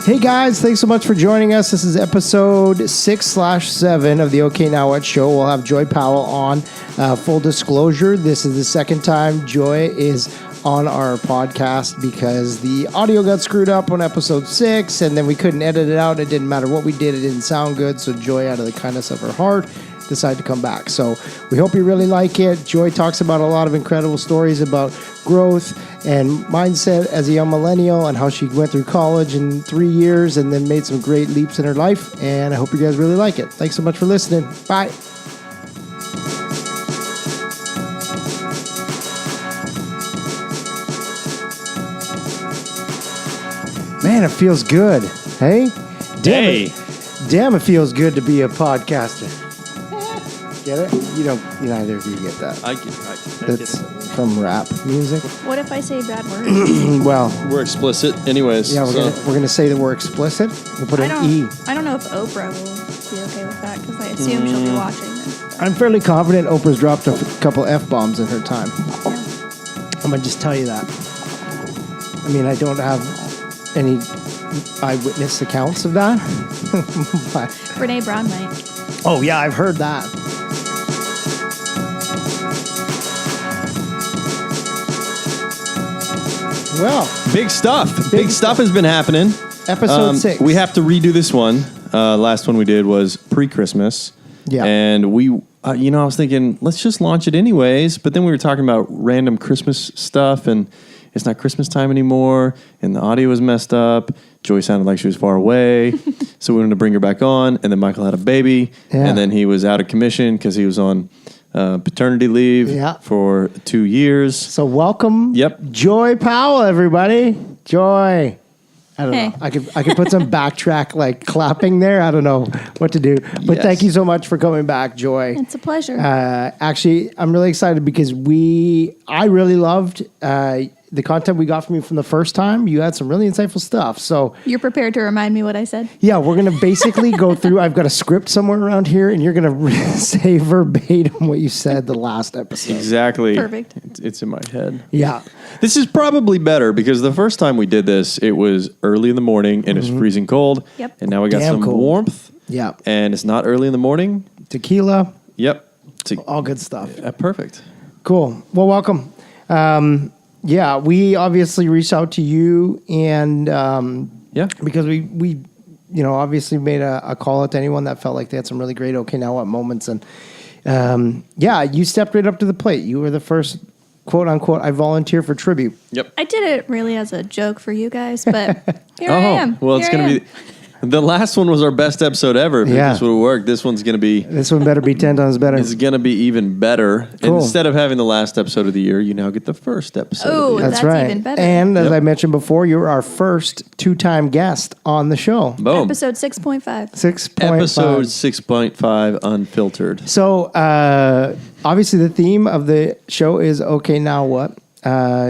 Hey guys, thanks so much for joining us. This is episode 6/7 of the OK Now What show. We'll have Joy Powell on. Full disclosure, this is the second time Joy is on our podcast because the audio got screwed up on episode 6 and then we couldn't edit it out. It didn't matter what we did, it didn't sound good. So Joy, out of the kindness of her heart, decided to come back. So we hope you really like it. Joy talks about a lot of incredible stories about growth and mindset as a young millennial and how she went through college in 3 years and then made some great leaps in her life. And I hope you guys really like it. Thanks so much for listening. Bye. Man, it feels good. Hey? Damn, it feels good to be a podcaster. Get it? Neither of you get that. I get That's it. from rap music. What if I say bad words? Well, We're explicit anyways. yeah, we're gonna say that we're explicit. We'll put an E. I don't know if Oprah will be okay with that because I assume she'll be watching this. I'm fairly confident Oprah's dropped a couple F-bombs in her time. Yeah. I'm gonna just tell you that. I mean, I don't have any eyewitness accounts of that. But, Brene Brown might. oh yeah, I've heard that. Well, Big stuff. Big stuff has been happening. episode 6. We have to redo this one. Last one we did was pre-Christmas. Yeah. And we, I was thinking, let's just launch it anyways. But then we were talking about random Christmas stuff, and it's not Christmas time anymore, and the audio was messed up. Joy sounded like she was far away. So we wanted to bring her back on. And then Michael had a baby. Yeah. And then he was out of commission because he was on paternity leave for 2 years. So welcome, Yep. Joy Powell, everybody. Joy. I don't Hey. know. I could put some backtrack like clapping there. I don't know what to do. But Yes. thank you so much for coming back, Joy. It's a pleasure. Actually, I'm really excited because I really loved the content we got from you from the first time. You had some really insightful stuff. So You're prepared to remind me what I said? yeah, we're going to basically go through. I've got a script somewhere around here, and you're going to say verbatim what you said the last episode. Exactly. Perfect. It's in my head. Yeah. This is probably better because the first time we did this, it was early in the morning and it was freezing cold. Yep. And now we got Damn some cold. warmth. Yeah. And it's not early in the morning. Tequila, Yep. all good stuff. Perfect. Cool. Well, welcome. Yeah, we obviously reached out to you, and Yeah. because we obviously made a call out to anyone that felt like they had some really great okay now what moments, and yeah, you stepped right up to the plate. You were the first quote unquote I volunteer for tribute. Yep. I did it really as a joke for you guys, but here I am. Well, it's Here I going to am. be. The last one was our best episode ever. If Yeah. this would have worked, this one's going to be. This one better be 10 times better. It's going to be even better. Cool. Instead of having the last episode of the year, you now get the first episode. Oh, of the year. That's that's right. even better. And as Yep. I mentioned before, you were our first 2-time guest on the show. Boom. Episode 6.5. 6.5. Episode 6.5 unfiltered. So, obviously, the theme of the show is okay, now what?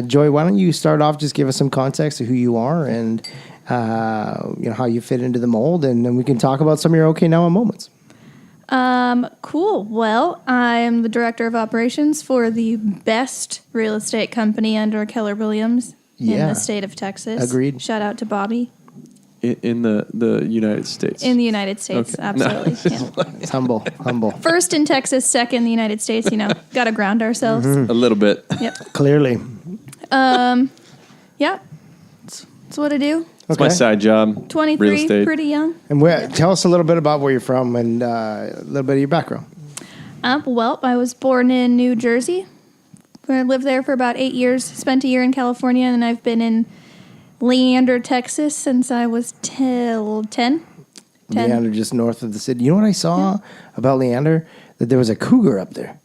Joy, why don't you start off? Just give us some context of who you are and how you fit into the mold, and then we can talk about some of your okay now what moments. Cool. Well, I'm the director of operations for the best real estate company under Keller Williams in Yeah. the state of Texas. Agreed. Shout out to Bobby. In the United States. In the United States, Okay. absolutely. No. Yeah. It's humble. First in Texas, second in the United States. Got to ground ourselves. Mm-hmm. A little bit. Yep. Clearly. Yeah. That's what I do. It's my side job. Real 23, estate. pretty young. And tell us a little bit about where you're from and a little bit of your background. Well, I was born in New Jersey. I lived there for about 8 years. Spent a year in California, and I've been in Leander, Texas since I was 10. Leander, just north of the city. You know what I saw about Leander? That there was a cougar up there.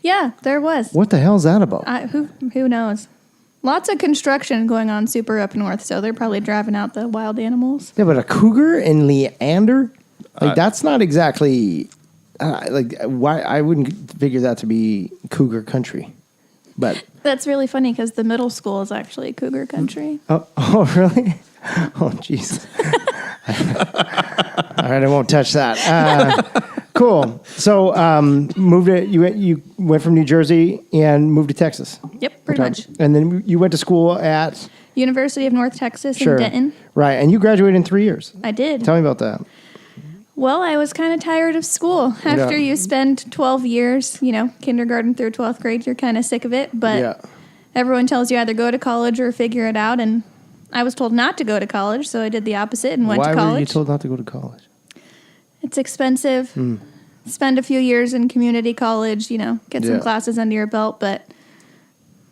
Yeah, there was. What the hell's that about? Who knows? Lots of construction going on super up north, so they're probably driving out the wild animals. Yeah, but a cougar in Leander? That's not exactly... why I wouldn't figure that to be cougar country. But That's really funny because the middle school is actually cougar country. oh really? Oh jeez. All right, I won't touch that. Cool. So you went from New Jersey and moved to Texas. Yep, pretty much. And then you went to school at University of North Texas Sure. in Denton. Right. And you graduated in 3 years. I did. Tell me about that. Well, I was kind of tired of school. After you spend 12 years, kindergarten through 12th grade, you're kind of sick of it. But everyone tells you either go to college or figure it out. And I was told not to go to college, so I did the opposite and went to college. Why were you told not to go to college? It's expensive. Spend a few years in community college, get some classes under your belt. But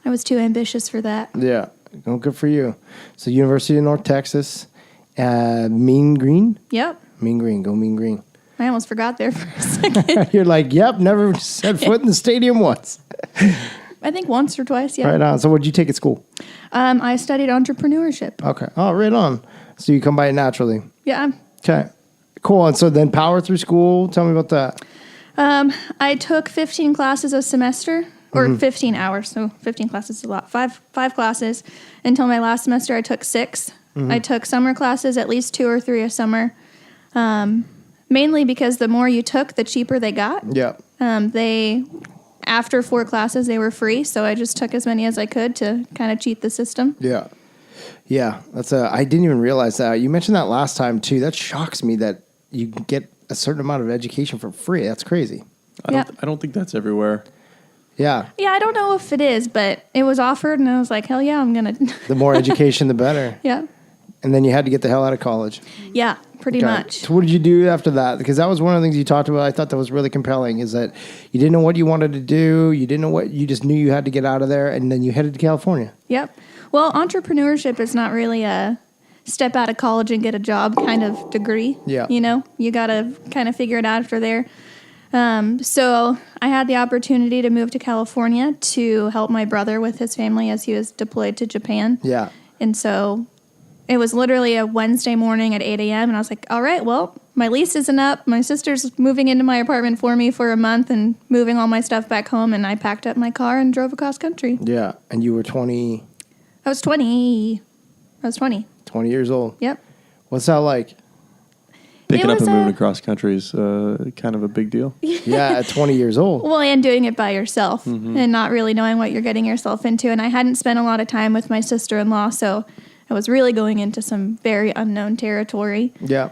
I was too ambitious for that. Yeah. Oh, good for you. So University of North Texas, Mean Green? Yep. Mean Green. Go Mean Green. I almost forgot there for a second. You're like, yep, never set foot in the stadium once. I think once or twice, yeah. Right on. So what did you take at school? I studied entrepreneurship. Okay. Oh, right on. So you come by it naturally. Yeah. Okay. Cool. And so then power through school. Tell me about that. I took 15 classes a semester, or 15 hours. So 15 classes is a lot. Five classes. Until my last semester, I took 6. I took summer classes, at least 2 or 3 a summer. Mainly because the more you took, the cheaper they got. Yeah. After 4 classes, they were free. So I just took as many as I could to kind of cheat the system. Yeah. Yeah. I didn't even realize that. You mentioned that last time too. That shocks me that you get a certain amount of education for free. That's crazy. I don't think that's everywhere. Yeah. Yeah, I don't know if it is, but it was offered, and I was like, hell yeah, I'm going to. The more education, the better. Yeah. And then you had to get the hell out of college. Yeah, pretty much. So what did you do after that? Because that was one of the things you talked about. I thought that was really compelling, is that you didn't know what you wanted to do. You didn't know what, you just knew you had to get out of there, and then you headed to California. Yep. Well, entrepreneurship is not really a step out of college and get a job kind of degree. Yeah. You got to kind of figure it out after there. So I had the opportunity to move to California to help my brother with his family as he was deployed to Japan. Yeah. And so it was literally a Wednesday morning at 8 a.m. And I was like, all right, well, my lease isn't up. My sister's moving into my apartment for me for a month and moving all my stuff back home. And I packed up my car and drove across country. Yeah. And you were 20? I was 20. 20 years old. Yep. What's that like? Picking It up was and moving across country is kind of a big deal. Yeah, at 20 years old. Well, and doing it by yourself and not really knowing what you're getting yourself into. And I hadn't spent a lot of time with my sister-in-law, so I was really going into some very unknown territory. Yeah.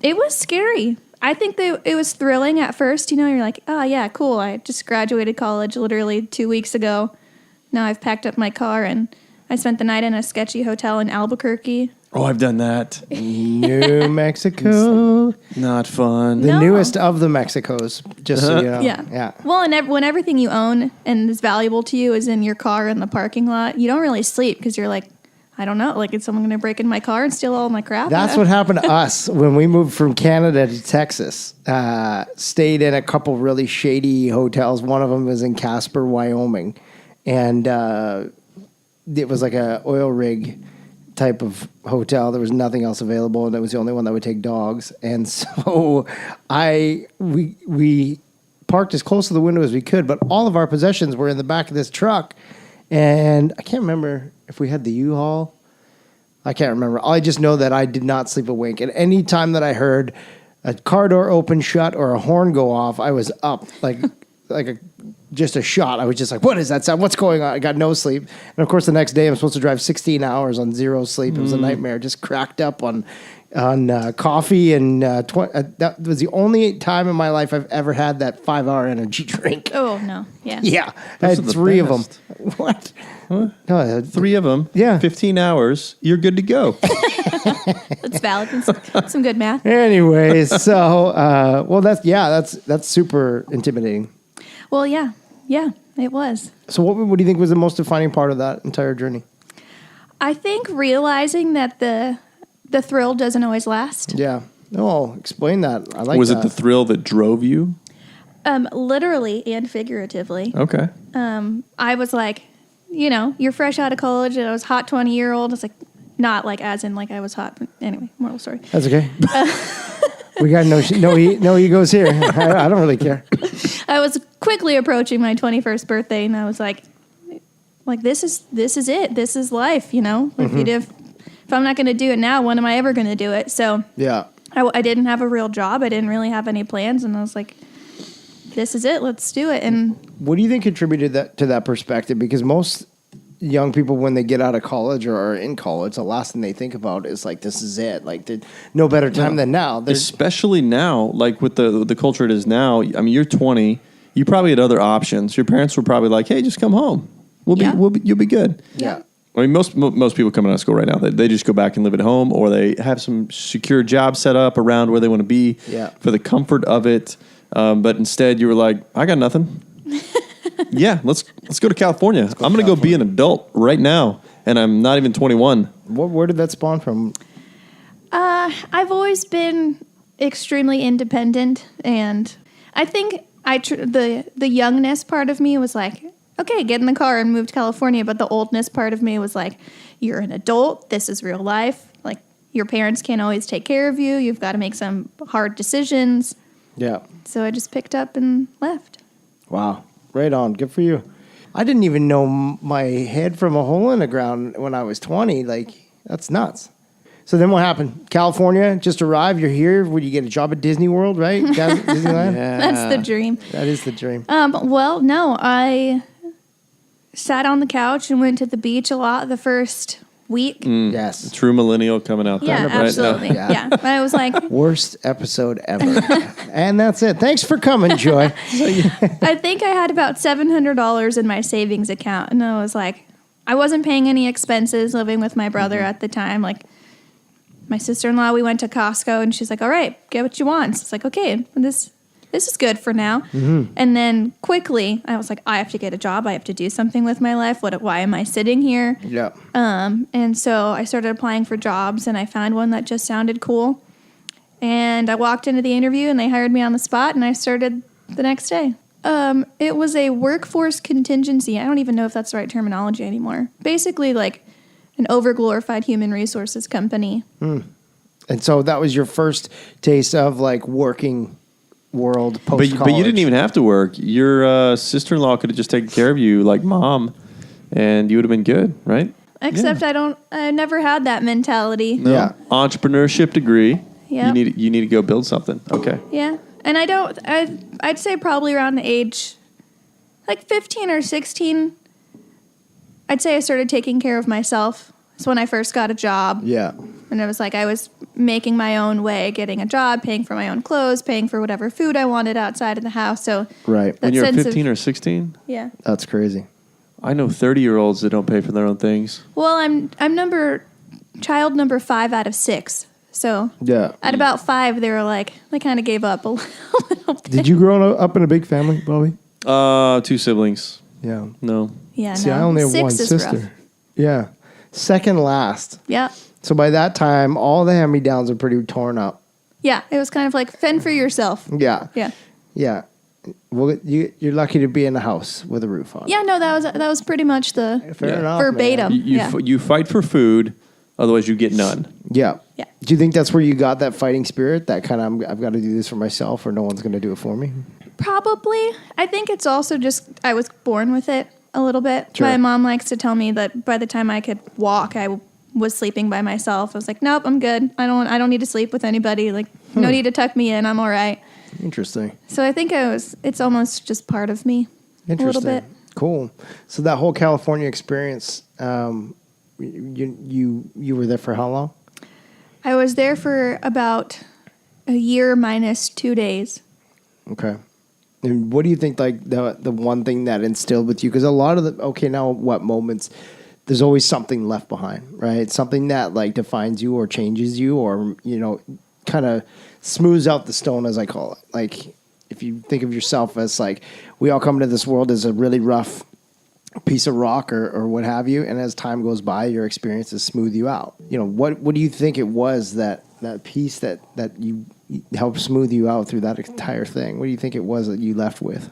It was scary. I think that it was thrilling at first. You're like, oh, yeah, cool. I just graduated college literally 2 weeks ago. Now I've packed up my car, and I spent the night in a sketchy hotel in Albuquerque. Oh, I've done that. New Mexico. Not fun. The No. newest of the Mexicos, just so you know. Yeah. Well, and when everything you own and is valuable to you is in your car in the parking lot, you don't really sleep because you're like, I don't know, like, is someone going to break in my car and steal all my crap? That's what happened to us when we moved from Canada to Texas. Stayed in a couple really shady hotels. One of them was in Casper, Wyoming. And it was like a oil rig type of hotel. There was nothing else available, and it was the only one that would take dogs. And so we parked as close to the window as we could, but all of our possessions were in the back of this truck. And I can't remember if we had the U-Haul. I can't remember. I just know that I did not sleep a wink. And any time that I heard a car door open, shut, or a horn go off, I was up like just a shot. I was just like, what is that sound? What's going on? I got no sleep. And of course, the next day I'm supposed to drive 16 hours on zero sleep. It was a nightmare. Just cracked up on coffee. And that was the only time in my life I've ever had that 5-hour energy drink. Oh, no. Yeah. Yeah. I Those had are the 3 of them. best. What? What? No, I had 3 of them. Yeah. 15 hours. You're good to go. That's valid. That's some good math. Anyways, so, well, that's super intimidating. Well, yeah, it was. So what do you think was the most defining part of that entire journey? I think realizing that the thrill doesn't always last. Yeah. Oh, explain that. I like Was that. it the thrill that drove you? Literally and figuratively. Okay. I was like, you're fresh out of college, and I was hot 20-year-old. It's like, not like as in like I was hot. But anyway, moral story. That's okay. We got no egos here. I don't really care. I was quickly approaching my 21st birthday, and I was like this is it. This is life, If I'm not going to do it now, when am I ever going to do it? So Yeah. I didn't have a real job. I didn't really have any plans, and I was like, this is it. Let's do it. And What do you think contributed to that perspective? Because most young people, when they get out of college or are in college, the last thing they think about is like, this is it. Like, no better time than now. Especially now, like with the culture it is now. I mean, you're 20. You probably had other options. Your parents were probably like, "Hey, just come home. You'll be good." Yeah. I mean, most people coming out of school right now, they just go back and live at home, or they have some secure job set up around where they want to be for the comfort of it. But instead, you were like, "I got nothing." Yeah, let's go to California. I'm going to go be an adult right now, and I'm not even 21. Where did that spawn from? I've always been extremely independent, and I think the youngness part of me was like, okay, get in the car and move to California. But the oldness part of me was like, you're an adult. This is real life. Like, your parents can't always take care of you. You've got to make some hard decisions. Yeah. So I just picked up and left. Wow. Right on. Good for you. I didn't even know my head from a hole in the ground when I was 20. Like, that's nuts. So then what happened? California just arrived. You're here. Would you get a job at Disney World, right? Disneyland? Yeah. That's the dream. That is the dream. Well, no, I sat on the couch and went to the beach a lot the first week. Yes. True millennial coming out there. Yeah, right now. absolutely. Yeah. But I was like, Worst episode ever. And that's it. Thanks for coming, Joy. I think I had about $700 in my savings account. And I was like, I wasn't paying any expenses living with my brother at the time. Like, my sister-in-law, we went to Costco, and she's like, all right, get what you want. So it's like, okay, this is good for now. Mm-hmm. And then quickly, I was like, I have to get a job. I have to do something with my life. Why am I sitting here? Yeah. And so I started applying for jobs, and I found one that just sounded cool. And I walked into the interview, and they hired me on the spot, and I started the next day. It was a workforce contingency. I don't even know if that's the right terminology anymore. Basically, like, an overglorified human resources company. And so that was your first taste of like working world post-college. But you didn't even have to work. Your sister-in-law could have just taken care of you like mom, and you would have been good, right? Except I never had that mentality. No. Yeah. Entrepreneurship degree. Yep. You need to go build something. Okay. Yeah. And I'd say probably around the age like 15 or 16, I'd say I started taking care of myself. It's when I first got a job. Yeah. And it was like I was making my own way, getting a job, paying for my own clothes, paying for whatever food I wanted outside of the house. So right. When you're 15 or 16? Yeah. That's crazy. I know 30-year-olds that don't pay for their own things. Well, I'm child number 5 out of 6. So yeah. At about 5, they were like, they kind of gave up a little bit. Did you grow up in a big family, Bobby? 2 siblings. Yeah. No. Yeah, See, no. I only have 6 one is sister. rough. Yeah. Second last. Yeah. So by that time, all the hand-me-downs are pretty torn up. Yeah, it was kind of like fend for yourself. Yeah. Yeah. Yeah. Well, you're lucky to be in a house with a roof on. Yeah, no, that was pretty much the Fair enough, verbatim. man. You fight for food, otherwise you get none. Yeah. Yeah. Do you think that's where you got that fighting spirit? That kind of, I've got to do this for myself or no one's going to do it for me? Probably. I think it's also just I was born with it a little bit. Sure. My mom likes to tell me that by the time I could walk, I was sleeping by myself. I was like, nope, I'm good. I don't need to sleep with anybody. Like, no need to tuck me in. I'm all right. Interesting. So I think it's almost just part of me. Interesting. A little bit. Cool. So that whole California experience, you were there for how long? I was there for about a year minus 2 days. Okay. And what do you think, like, the one thing that instilled with you? Because a lot of now what moments, there's always something left behind, right? Something that, like, defines you or changes you or, kind of smooths out the stone, as I call it. Like, if you think of yourself as, like, we all come into this world as a really rough piece of rock or what have you, and as time goes by, your experiences smooth you out. What do you think it was that piece that you helped smooth you out through that entire thing? What do you think it was that you left with?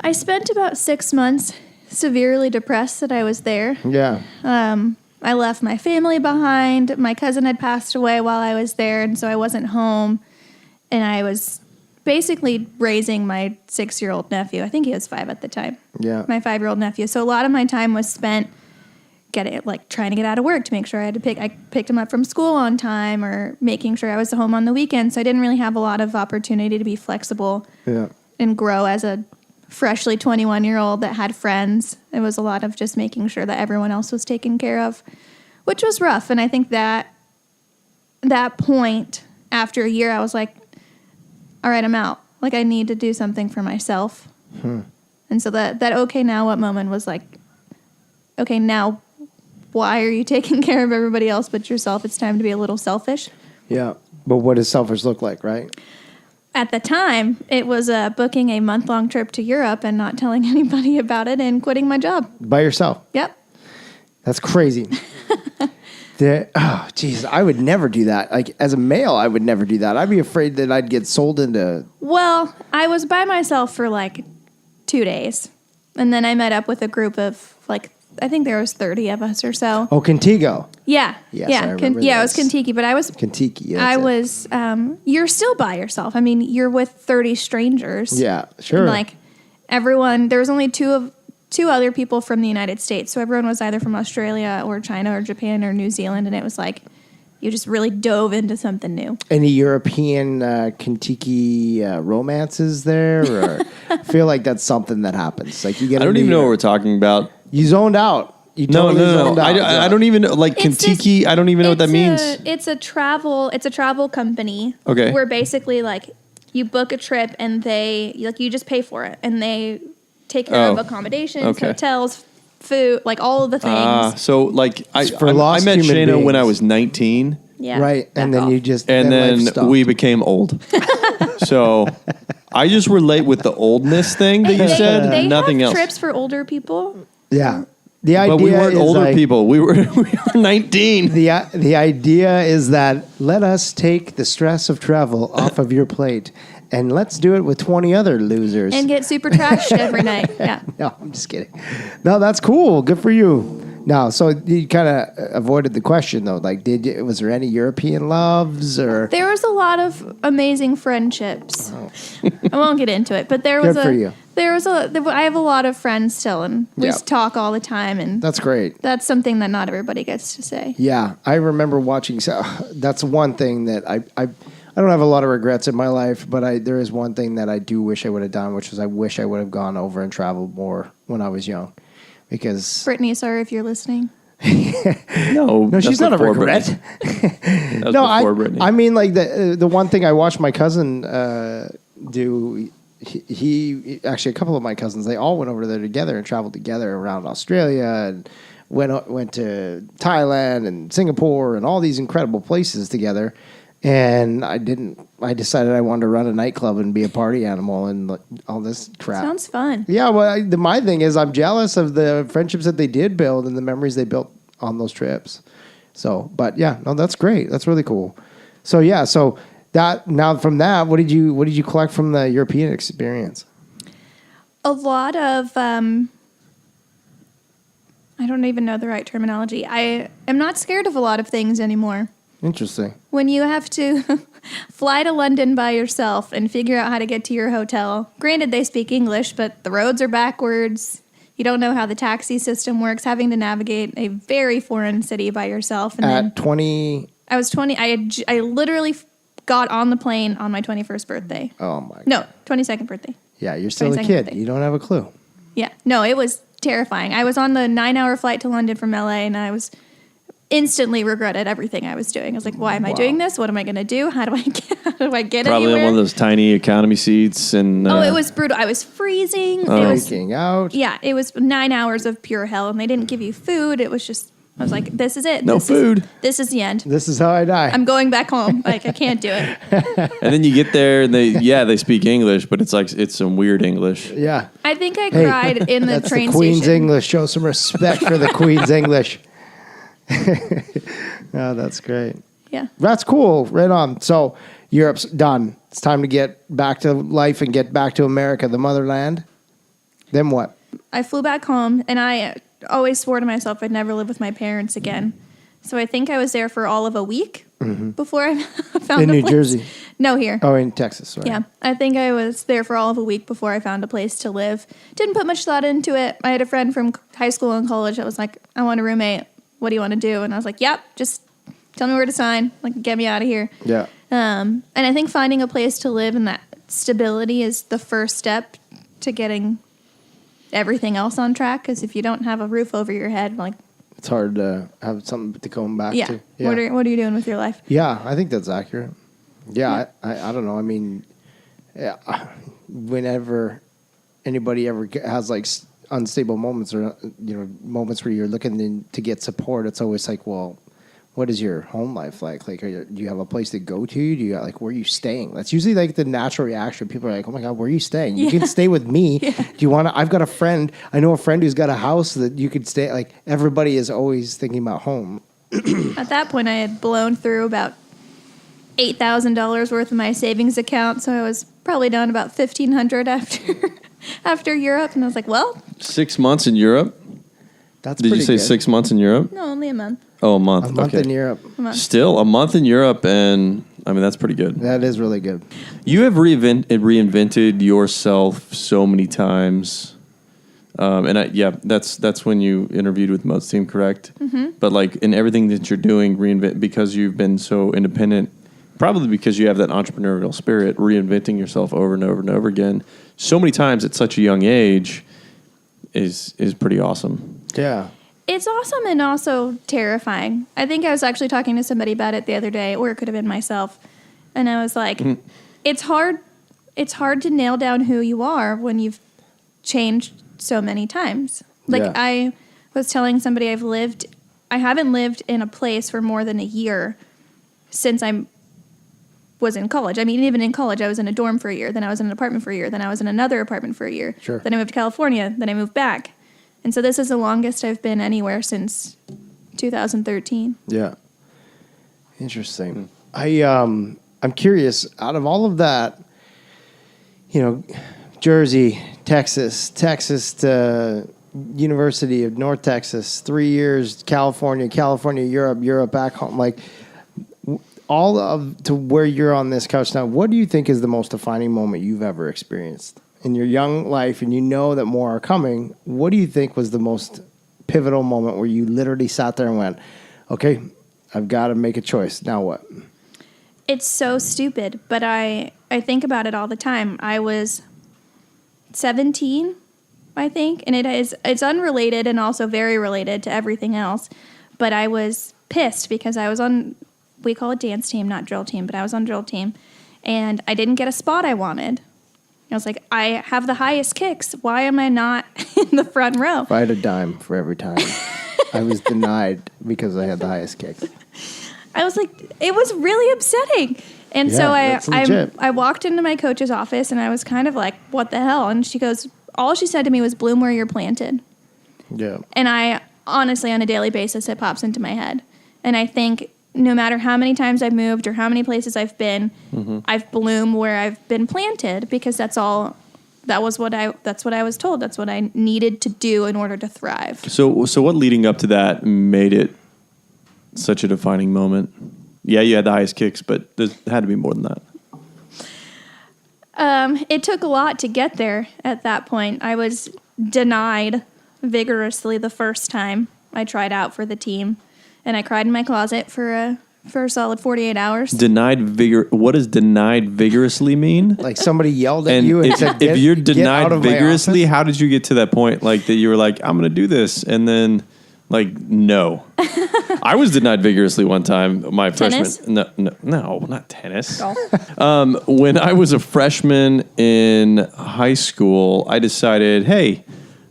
I spent about 6 months severely depressed that I was there. Yeah. I left my family behind. My cousin had passed away while I was there, and so I wasn't home. And I was basically raising my 6-year-old nephew. I think he was 5 at the time. Yeah. My 5-year-old nephew. So a lot of my time was spent trying to get out of work to make sure I picked him up from school on time or making sure I was home on the weekend. So I didn't really have a lot of opportunity to be flexible Yeah. and grow as a freshly 21-year-old that had friends. It was a lot of just making sure that everyone else was taken care of, which was rough. And I think that point after a year, I was like, all right, I'm out. Like, I need to do something for myself. And so that okay, now what moment was like, okay, now why are you taking care of everybody else but yourself? It's time to be a little selfish. Yeah. But what does selfish look like, right? At the time, it was booking a month-long trip to Europe and not telling anybody about it and quitting my job. By yourself. Yep. That's crazy. Geez, I would never do that. Like, as a male, I would never do that. I'd be afraid that I'd get sold into... Well, I was by myself for like 2 days. And then I met up with a group of like, I think there was 30 of us or so. Oh, Contigo. Yeah. Yes, yeah. I remember It was this. Kentucky, but I was... Kentucky, I was... you're still by yourself. I mean, you're with 30 strangers. Yeah, sure. And like, everyone... There was only two other people from the United States. So everyone was either from Australia or China or Japan or New Zealand. And it was like, you just really dove into something new. Any European Kentucky romances there? Or I feel like that's something that happens. Like, you get. I don't even know what we're talking about. You zoned out. You No. zoned out. I don't even know. Like, Kentucky, I don't even know what that means. It's a travel company. Okay. Where basically like you book a trip and you just pay for it and they take care of accommodations, okay. hotels, food, like all of the things. So like I lost met human Shayna when I beings. was 19. Yeah. Right, and back then off. you just... And life then stopped. we became old. So I just relate with the oldness thing that you said. They Nothing have else. trips for older people. Yeah. The idea But we weren't is older like, people. We were 19. The idea is that let us take the stress of travel off of your plate, and let's do it with 20 other losers. And get super trashed every night. Yeah. No, I'm just kidding. No, that's cool. Good for you. No, so you kind of avoided the question though. Like, was there any European loves or? There was a lot of amazing friendships. I won't get into it, but there was Good for you. I have a lot of friends still, and we Yeah. just talk all the time, and That's great. that's something that not everybody gets to say. Yeah, I remember watching. So that's one thing that I don't have a lot of regrets in my life, but there is one thing that I do wish I would have done, which is I wish I would have gone over and traveled more when I was young, because Brittany, sorry if you're listening. no, she's not a before regret. Brittany. That's No, before Brittany. I mean, like the one thing I watched my cousin do. He actually, a couple of my cousins, they all went over there together and traveled together around Australia and went to Thailand and Singapore and all these incredible places together. And I decided I wanted to run a nightclub and be a party animal and like, all this crap. Sounds fun. Yeah, well, my thing is I'm jealous of the friendships that they did build and the memories they built on those trips. So, but yeah, no, that's great. That's really cool. So yeah, now from that, what did you collect from the European experience? A lot of I don't even know the right terminology. I am not scared of a lot of things anymore. Interesting. When you have to fly to London by yourself and figure out how to get to your hotel. Granted, they speak English, but the roads are backwards. You don't know how the taxi system works. Having to navigate a very foreign city by yourself. And At 20... I was 20. I literally got on the plane on my 21st birthday. Oh, my God. No, 22nd birthday. Yeah, you're still a 22nd kid. birthday. You don't have a clue. Yeah. No, it was terrifying. I was on the 9-hour flight to London from LA, and I was instantly regretted everything I was doing. I was like, why am I doing this? What am I going to do? How do I get Probably anywhere? on one of those tiny economy seats. And It was brutal. I was freezing. It was, Freaking out. yeah, it was 9 hours of pure hell, and they didn't give you food. It was just, I was like, this is it. No food. This is the end. This is how I die. I'm going back home. Like, I can't do it. And then you get there and they speak English, but it's like it's some weird English. Yeah. I think I cried in the That's train the Queen's station. English. Show some respect for the Queen's English. Oh, that's great. Yeah. That's cool. Right on. So Europe's done. It's time to get back to life and get back to America, the motherland. Then what? I flew back home, and I always swore to myself I'd never live with my parents again. So I think I was there for all of a week before I found In a New place. Jersey? No, here. Oh, in Texas. Right. Yeah, I think I was there for all of a week before I found a place to live. Didn't put much thought into it. I had a friend from high school and college that was like, I want a roommate. What do you want to do? And I was like, yep, just tell me where to sign. Like, get me out of here. Yeah. And I think finding a place to live and that stability is the first step to getting everything else on track. Because if you don't have a roof over your head, like, It's hard to have something to come back yeah. to. What are you doing with your life? Yeah, I think that's accurate. Yeah, I don't know. I mean, yeah, whenever anybody ever has like unstable moments or moments where you're looking to get support, it's always like, well, what is your home life like? Like, do you have a place to go to? Do you where are you staying? That's usually like the natural reaction. People are like, oh my God, where are you staying? You can stay with me. Do you want to? I've got a friend. I know a friend who's got a house that you could stay. Like, everybody is always thinking about home. At that point, I had blown through about $8,000 worth of my savings account, so I was probably down about $1,500 after Europe, and I was like, well, 6 months in Europe. That's Did you pretty say good. 6 months in Europe? no, only a month. Oh, a month. A month okay. in Europe. Still a month in Europe, and I mean that's pretty good. That is really good. You have reinvented yourself so many times, that's when you interviewed with Moats team, correct? Mm-hmm. But like in everything that you're doing, reinvent because you've been so independent. Probably because you have that entrepreneurial spirit, reinventing yourself over and over and over again, so many times at such a young age, is pretty awesome. Yeah. It's awesome and also terrifying. I think I was actually talking to somebody about it the other day, or it could have been myself, and I was like, it's hard to nail down who you are when you've changed so many times. Like, Yeah. I was telling somebody I haven't lived in a place for more than a year since I was in college. I mean, even in college, I was in a dorm for a year, then I was in an apartment for a year, then I was in another apartment for a year. Sure. Then I moved to California, then I moved back. And so this is the longest I've been anywhere since 2013. Yeah. Interesting. I'm curious, out of all of that, Jersey, Texas to University of North Texas, 3 years, California, Europe, back home, like all of to where you're on this couch now, what do you think is the most defining moment you've ever experienced in your young life, and you know that more are coming? What do you think was the most pivotal moment where you literally sat there and went, okay, I've got to make a choice. Now what? It's so stupid, but I think about it all the time. I was 17, I think, and it's unrelated and also very related to everything else, but I was pissed because I was on, we call it dance team, not drill team, but I was on drill team, and I didn't get a spot I wanted. I was like, I have the highest kicks. Why am I not in the front row? If I had a dime for every time I was denied because I had the highest kicks. I was like, it was really upsetting. And so I walked into my coach's office and I was kind of like, what the hell? And all she said to me was, bloom where you're planted. Yeah. And I honestly, on a daily basis, it pops into my head. And I think no matter how many times I've moved or how many places I've been, I've bloomed where I've been planted, because that's what I was told. That's what I needed to do in order to thrive. So what leading up to that made it such a defining moment? Yeah, you had the highest kicks, but there had to be more than that. It took a lot to get there at that point. I was denied vigorously the first time I tried out for the team, and I cried in my closet for a solid 48 hours. What does denied vigorously mean? Like somebody yelled at you and said, if you're denied out vigorously, how did you get to that point? Like that you were like, I'm going to do this. And then like, no. I was denied vigorously one time. My Tennis? freshman. No, not tennis. Golf. When I was a freshman in high school, I decided, hey,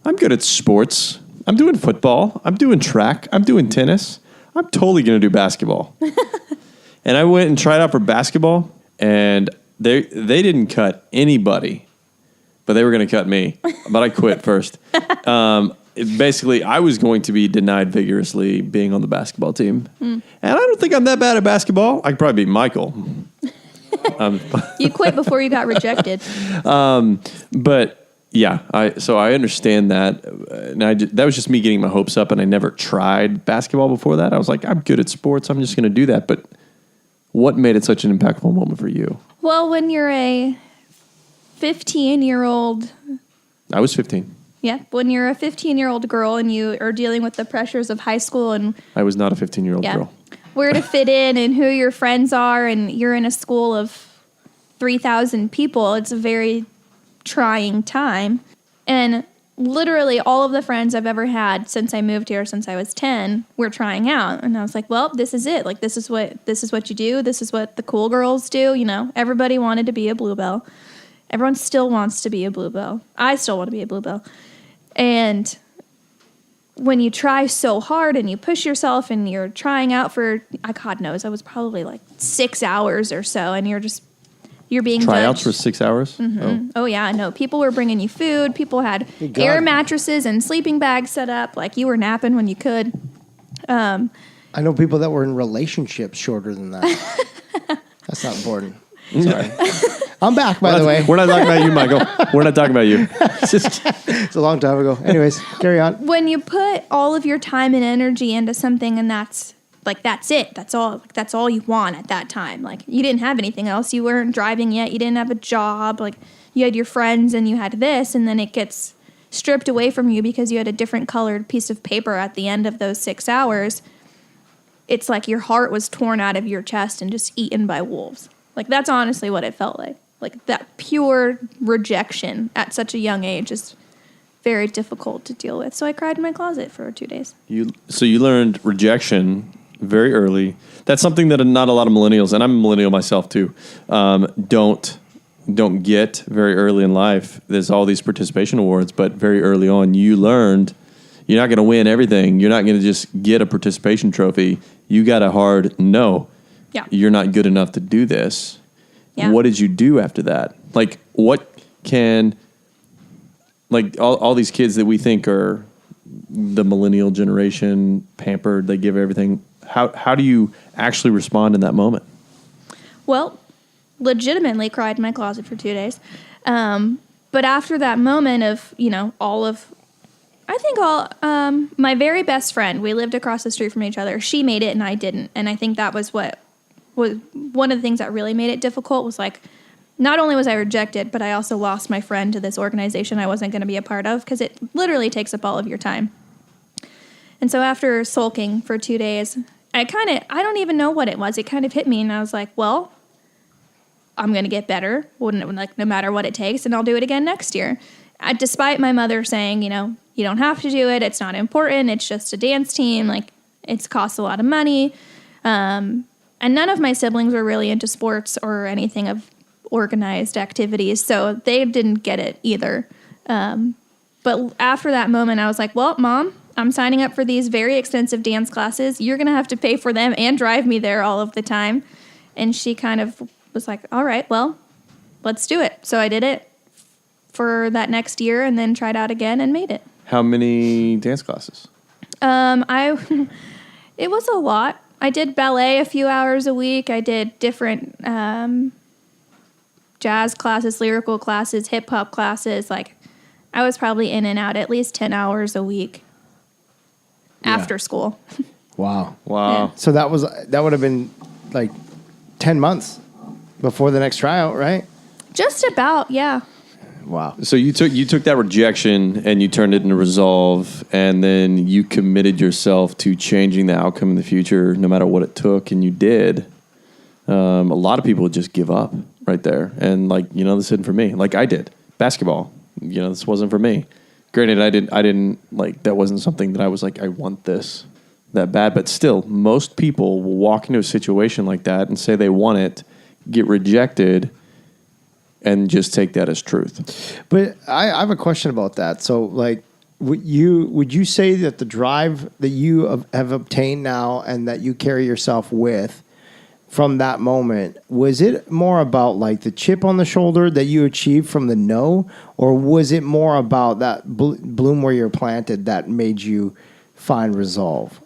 I'm good at sports. I'm doing football. I'm doing track. I'm doing tennis. I'm totally going to do basketball. And I went and tried out for basketball, and they didn't cut anybody, but they were going to cut me. But I quit first. Basically, I was going to be denied vigorously being on the basketball team. And I don't think I'm that bad at basketball. I could probably beat Michael. You quit before you got rejected. But yeah, I understand that. And that was just me getting my hopes up, and I never tried basketball before that. I was like, I'm good at sports. I'm just going to do that. But what made it such an impactful moment for you? Well, when you're a 15-year-old... I was 15. Yeah, when you're a 15-year-old girl and you are dealing with the pressures of high school and... I was not a 15-year-old girl. Where to fit in and who your friends are, and you're in a school of 3,000 people, it's a very trying time. And literally all of the friends I've ever had since I moved here, since I was 10, were trying out. And I was like, well, this is it. Like, this is what you do. This is what the cool girls do. You know, everybody wanted to be a Bluebell. Everyone still wants to be a Bluebell. I still want to be a Bluebell. And when you try so hard and you push yourself and you're trying out for, God knows, I was probably like 6 hours or so, and you're being Tryouts judged. for 6 hours? Mm-hmm. Oh, yeah, no. People were bringing you food. People had air mattresses and sleeping bags set up. Like, you were napping when you could. I know people that were in relationships shorter than that. That's not important. Sorry. I'm back, by the way. We're not talking about you, Michael. We're not talking about you. It's a long time ago. Anyways, carry on. When you put all of your time and energy into something and that's it. That's all. Like, that's all you want at that time. Like, you didn't have anything else. You weren't driving yet. You didn't have a job. Like, you had your friends and you had this, and then it gets stripped away from you because you had a different colored piece of paper at the end of those 6 hours. It's like your heart was torn out of your chest and just eaten by wolves. Like, that's honestly what it felt like. Like, that pure rejection at such a young age is very difficult to deal with. So I cried in my closet for 2 days. So you learned rejection very early. That's something that not a lot of millennials, and I'm a millennial myself too, don't get very early in life. There's all these participation awards, but very early on, you learned you're not going to win everything. You're not going to just get a participation trophy. You got a hard no. Yeah. You're not good enough to do this. Yeah. What did you do after that? Like, all these kids that we think are the millennial generation, pampered, they give everything. How do you actually respond in that moment? Well, legitimately cried in my closet for 2 days. But after that moment of, my very best friend, we lived across the street from each other. She made it and I didn't. And I think that was what was one of the things that really made it difficult was like, not only was I rejected, but I also lost my friend to this organization I wasn't going to be a part of because it literally takes up all of your time. And so after sulking for 2 days, I don't even know what it was. It kind of hit me and I was like, well, I'm going to get better, no matter what it takes, and I'll do it again next year. Despite my mother saying, you don't have to do it. It's not important. It's just a dance team. Like, it's costs a lot of money. And none of my siblings were really into sports or anything of organized activities, so they didn't get it either. But after that moment, I was like, well, Mom, I'm signing up for these very expensive dance classes. You're going to have to pay for them and drive me there all of the time. And she kind of was like, all right, well, let's do it. So I did it for that next year and then tried out again and made it. How many dance classes? It was a lot. I did ballet a few hours a week. I did different jazz classes, lyrical classes, hip hop classes. Like, I was probably in and out at least 10 hours a week after school. Wow. Yeah. So that would have been like 10 months before the next tryout, right? Just about, yeah. Wow. So you took that rejection and you turned it into resolve, and then you committed yourself to changing the outcome in the future, no matter what it took, and you did. A lot of people would just give up right there, and this isn't for me. Like I did basketball. This wasn't for me. Granted, I didn't like that wasn't something that I was like I want this that bad, but still, most people will walk into a situation like that and say they want it, get rejected, and just take that as truth. But I have a question about that. So, like, would you say that the drive that you have obtained now and that you carry yourself with from that moment, was it more about like the chip on the shoulder that you achieved from the no, or was it more about that bloom where you're planted that made you find resolve?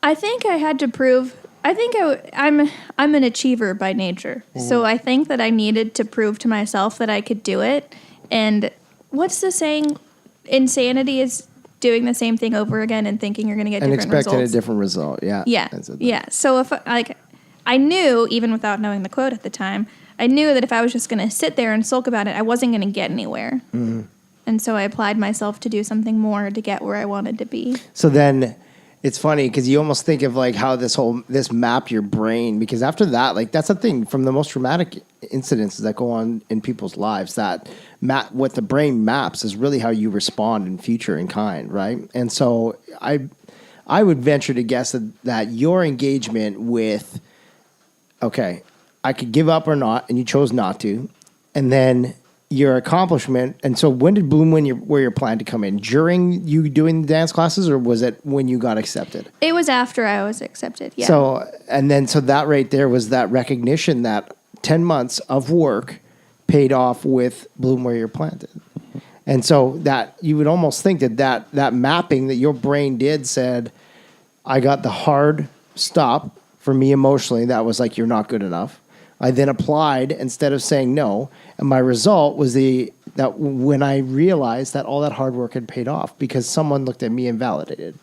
I think I had to prove. I'm an achiever by nature, so I think that I needed to prove to myself that I could do it. And what's the saying? Insanity is doing the same thing over again and thinking you're going to get different results. And expecting a different result. Yeah. Yeah. So if I knew, even without knowing the quote at the time, I knew that if I was just going to sit there and sulk about it, I wasn't going to get anywhere. Mm-hmm. And so I applied myself to do something more to get where I wanted to be. So then, It's funny because you almost think of like how this mapped your brain, because after that, like that's the thing from the most traumatic incidences that go on in people's lives, that what the brain maps is really how you respond in future in kind, right? And so I would venture to guess that your engagement with, okay, I could give up or not, and you chose not to, and then your accomplishment. And so when did Bloom where your plan to come in? During you doing the dance classes, or was it when you got accepted? It was after I was accepted, yeah. So that right there was that recognition that 10 months of work paid off with Bloom Where You're Planted. And so that you would almost think that mapping that your brain did said, I got the hard stop for me emotionally. That was like, you're not good enough. I then applied instead of saying no. And my result was that when I realized that all that hard work had paid off because someone looked at me and validated.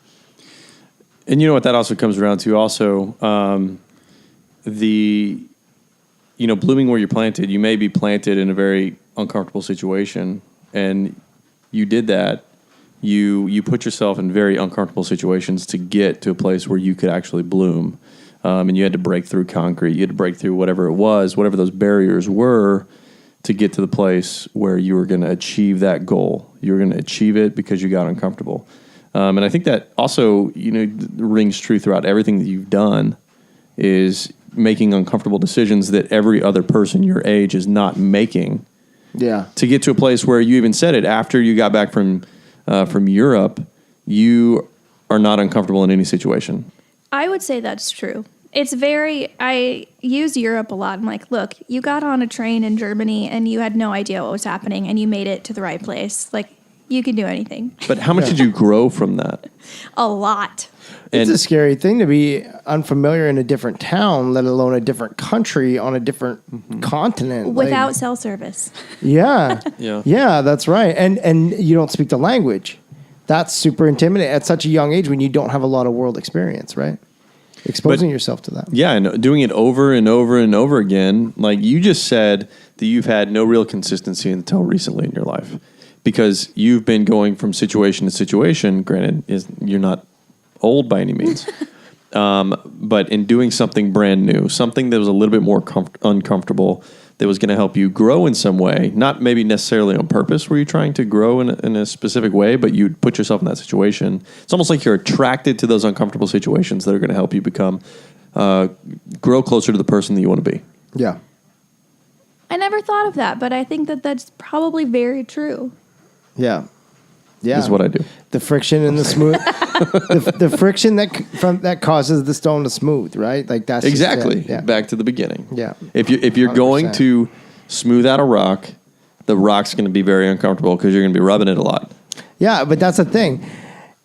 And you know what that also comes around to also, blooming where you're planted, you may be planted in a very uncomfortable situation, and you did that. You put yourself in very uncomfortable situations to get to a place where you could actually bloom. And you had to break through concrete. You had to break through whatever it was, whatever those barriers were, to get to the place where you were going to achieve that goal. You were going to achieve it because you got uncomfortable. And I think that also, rings true throughout everything that you've done, is making uncomfortable decisions that every other person your age is not making. Yeah. To get to a place where you even said it after you got back from Europe, you are not uncomfortable in any situation. I would say that's true. I use Europe a lot. I'm like, look, you got on a train in Germany and you had no idea what was happening and you made it to the right place. Like, you can do anything. But how much did you grow from that? A lot. It's a scary thing to be unfamiliar in a different town, let alone a different country on a different continent. Without cell service. Yeah. Yeah, that's right. And you don't speak the language. That's super intimidating at such a young age when you don't have a lot of world experience, right? Exposing yourself to that. Yeah, and doing it over and over and over again. Like you just said that you've had no real consistency until recently in your life because you've been going from situation to situation. Granted, you're not old by any means. But in doing something brand new, something that was a little bit more uncomfortable, that was going to help you grow in some way, not maybe necessarily on purpose were you trying to grow in a specific way, but you put yourself in that situation. It's almost like you're attracted to those uncomfortable situations that are going to help you become, grow closer to the person that you want to be. Yeah. I never thought of that, but I think that that's probably very true. Yeah. Yeah. This is what I do. The friction and the smooth, the friction that causes the stone to smooth, right? Like that's exactly. Just, yeah. Back to the beginning. Yeah. If you're 100%. Going to smooth out a rock, the rock's going to be very uncomfortable because you're going to be rubbing it a lot. Yeah, but that's the thing.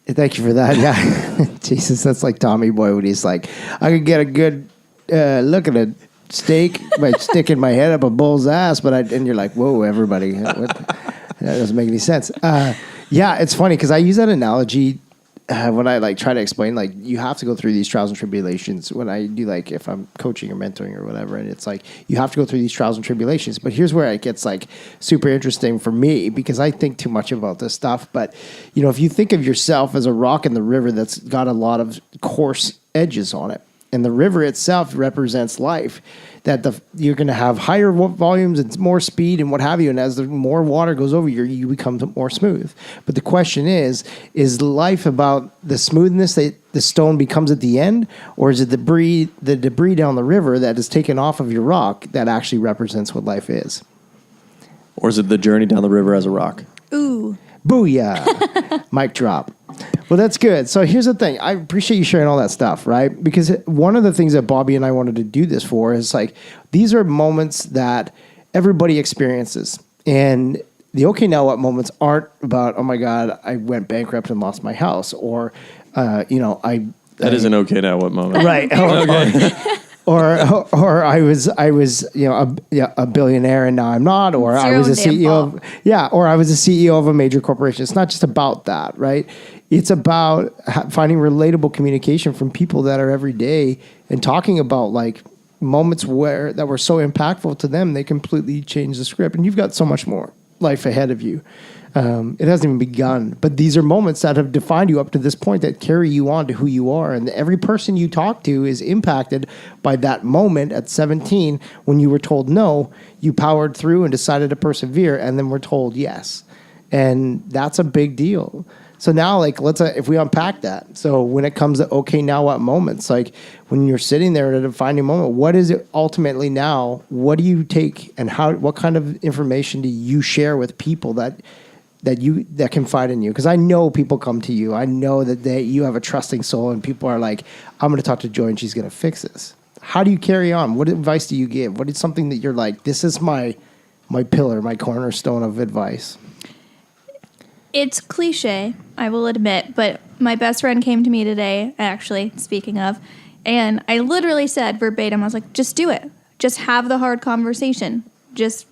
Thank you for that. Yeah. Jesus, that's like Tommy Boy when he's like, I could get a good look at a steak by sticking my head up a bull's ass, and you're like, whoa, everybody. That doesn't make any sense. Yeah, it's funny because I use that analogy when I try to explain, you have to go through these trials and tribulations when I do, if I'm coaching or mentoring or whatever, and it's you have to go through these trials and tribulations. But here's where it gets super interesting for me because I think too much about this stuff. But, if you think of yourself as a rock in the river that's got a lot of coarse edges on it, and the river itself represents life, that you're going to have higher volumes and more speed and what have you. And as the more water goes over you become more smooth. But the question is life about the smoothness that the stone becomes at the end? Or is it the debris down the river that is taken off of your rock that actually represents what life is? Or is it the journey down the river as a rock? Ooh. Booyah. Mic drop. Well, that's good. So here's the thing. I appreciate you sharing all that stuff, right? Because one of the things that Bobby and I wanted to do this for is these are moments that everybody experiences. And the okay now what moments aren't about, oh my God, I went bankrupt and lost my house. Or, That is an okay now what moment. Right. Okay. Or I was a billionaire and now I'm not, or I was a CEO or I was a CEO of a major corporation. It's not just about that, right? It's about finding relatable communication from people that are every day and talking about moments that were so impactful to them they completely changed the script. And you've got so much more. life ahead of you. It hasn't even begun. But these are moments that have defined you up to this point that carry you on to who you are. And every person you talk to is impacted by that moment at 17 when you were told no, you powered through and decided to persevere, and then were told yes. And that's a big deal. So now, like, let's if we unpack that. So when it comes to okay, now what moments? Like when you're sitting there at a defining moment, what is it ultimately now? What do you take, and how? What kind of information do you share with people that confide in you? Because I know people come to you. I know that you have a trusting soul, and people are like, I'm going to talk to Joy, and she's going to fix this. How do you carry on? What advice do you give? What is something that you're like, this is my pillar, my cornerstone of advice? It's cliche, I will admit, but my best friend came to me today, actually, speaking of, and I literally said verbatim, I was like, just do it. Just have the hard conversation. Just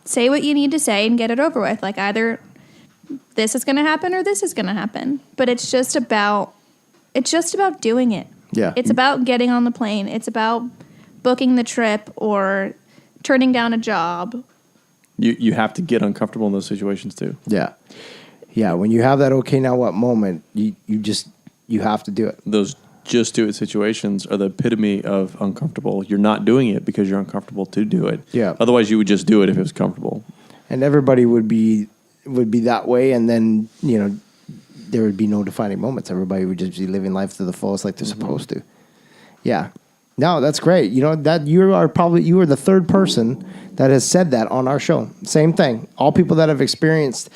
say what you need to say and get it over with. Like, either this is going to happen or this is going to happen. But it's just about doing it. Yeah. It's about getting on the plane. It's about booking the trip or turning down a job. You have to get uncomfortable in those situations too. Yeah. Yeah. When you have that okay, now what moment, you have to do it. Those just do it situations are the epitome of uncomfortable. You're not doing it because you're uncomfortable to do it. Yeah. Otherwise, you would just do it if it was comfortable. And everybody would be that way, and then, there would be no defining moments. Everybody would just be living life to the fullest like they're supposed to. Yeah. No, that's great. That you are the third person that has said that on our show. Same thing. All people that have experienced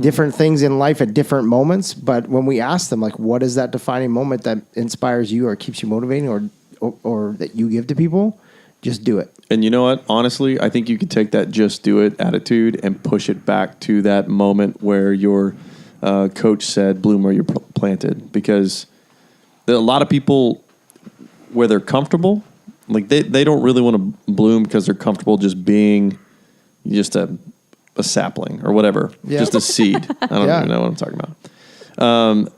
different things in life at different moments. But when we ask them, like, what is that defining moment that inspires you or keeps you motivating or that you give to people? Just do it. And you know what? Honestly, I think you could take that just do it attitude and push it back to that moment where your coach said, bloom where you're planted. Because a lot of people, where they're comfortable, like they don't really want to bloom because they're comfortable just being just a sapling or whatever, just a seed. I don't even know what I'm talking about.